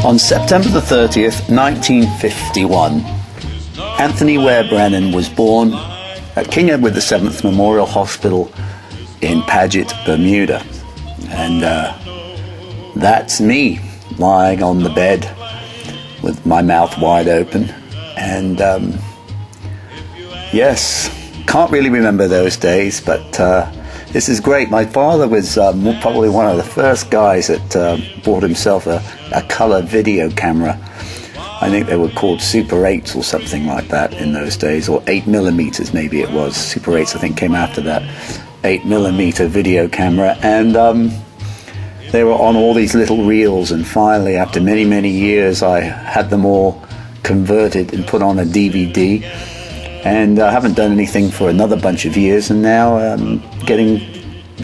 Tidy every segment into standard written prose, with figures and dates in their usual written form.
On September the 30th, 1951, Anthony Ware Brannon was born at King Edward VII Memorial Hospital in Paget, Bermuda. And that's me, lying on the bed with my mouth wide open. And yes, can't really remember those days, but this is great. My father was probably one of the first guys that bought himself a colour video camera. I think they were called Super 8s or something like that in those days, or 8mm maybe it was. Super 8s I think came after that. 8mm video camera, and they were on all these little reels, and finally after many years I had them all converted and put on a DVD. And I haven't done anything for another bunch of years, and now getting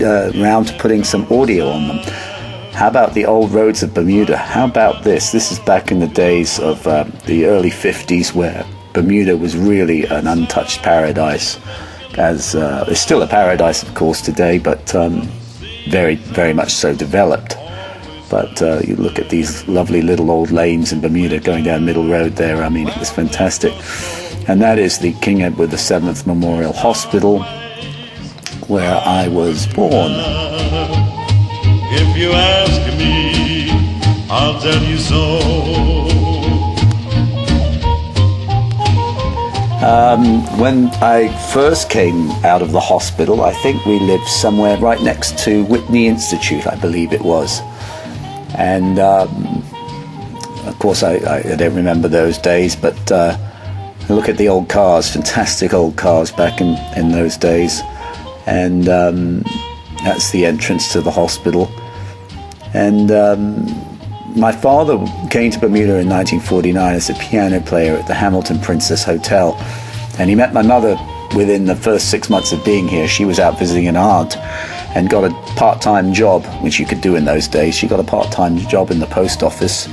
around to putting some audio on them. How about the old roads of Bermuda? How about this? This is back in the days of the early 50s, where Bermuda was really an untouched paradise. As it's still a paradise, of course, today, but very much so developed. But you look at these lovely little old lanes in Bermuda going down Middle Road there. I mean, it was fantastic. And that is the King Edward VII Memorial Hospital, where I was born. If you ask me, I'll tell you so. When I first came out of the hospital, I think we lived somewhere right next to Whitney Institute, I believe it was. And of course I don't remember those days, but look at the old cars, fantastic old cars back in those days. And that's the entrance to the hospital. And my father came to Bermuda in 1949 as a piano player at the Hamilton Princess Hotel. And he met my mother within the first 6 months of being here. She was out visiting an aunt and got a part-time job, which you could do in those days. She got a part-time job in the post office.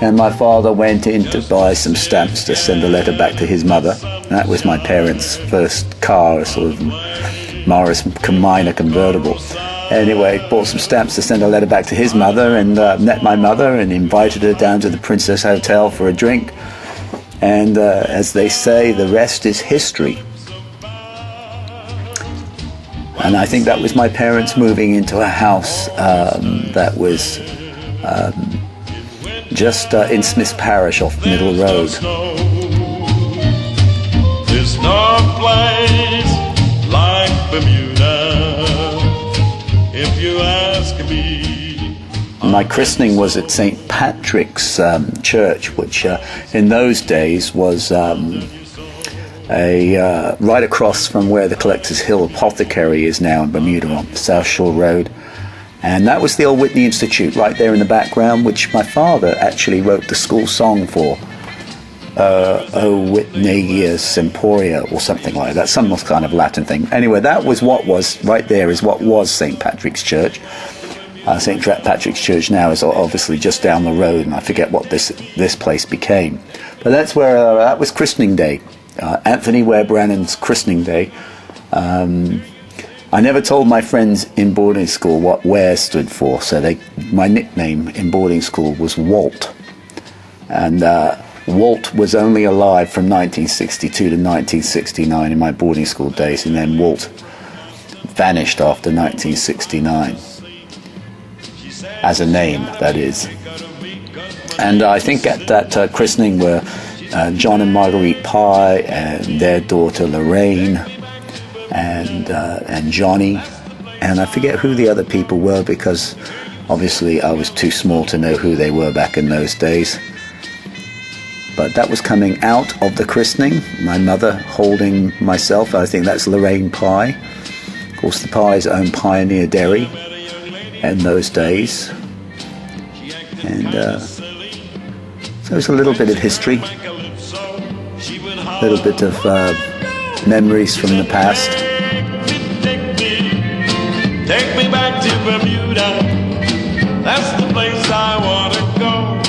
And my father went in to buy some stamps to send a letter back to his mother. And that was my parents' first car, a sort of Morris Minor convertible. Anyway, bought some stamps to send a letter back to his mother, and met my mother and invited her down to the Princess Hotel for a drink. And as they say, the rest is history. And I think that was my parents moving into a house that was just in Smith's Parish off Middle Road. There's no place like Bermuda, if you ask me. My christening was at St. Patrick's Church, which in those days was right across from where the Collector's Hill Apothecary is now in Bermuda on South Shore Road. And that was the old Whitney Institute right there in the background, which my father actually wrote the school song for. O Whitney Semporia or something like that, some kind of Latin thing. Anyway, that was what was, right there is what was St. Patrick's Church. St. Patrick's Church now is obviously just down the road, and I forget what this place became. But that's where, that was christening day. Anthony Ware Brannon's christening day. I never told my friends in boarding school what Ware stood for, so my nickname in boarding school was Walt. And Walt was only alive from 1962 to 1969 in my boarding school days, and then Walt vanished after 1969. As a name, that is. And I think at that christening were John and Marguerite Pye and their daughter Lorraine and Johnny, and I forget who the other people were because obviously I was too small to know who they were back in those days. But that was coming out of the christening, my mother holding myself. I think that's Lorraine Pye. Of course, the Pyes owned Pioneer Dairy in those days. And so it's a little bit of history, a little bit of memories from the past. Take me back to Bermuda, that's the place I want to go.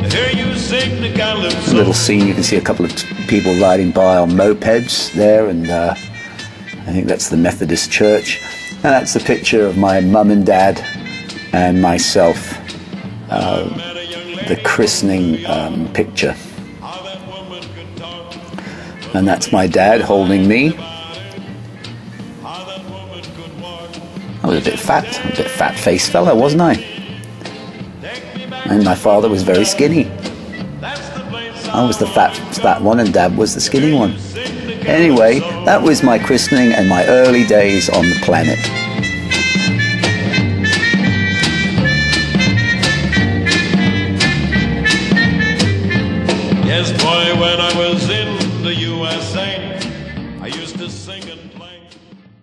To hear you sing the calypso. Little scene, you can see a couple of people riding by on mopeds there, and I think that's the Methodist Church. And that's a picture of my mum and dad and myself the christening picture. And that's my dad holding me. I was a bit fat-faced fella, wasn't I? And my father was very skinny. I was the fat one and Dad was the skinny one. Anyway, that was my christening and my early days on the planet. Yes, boy, when I was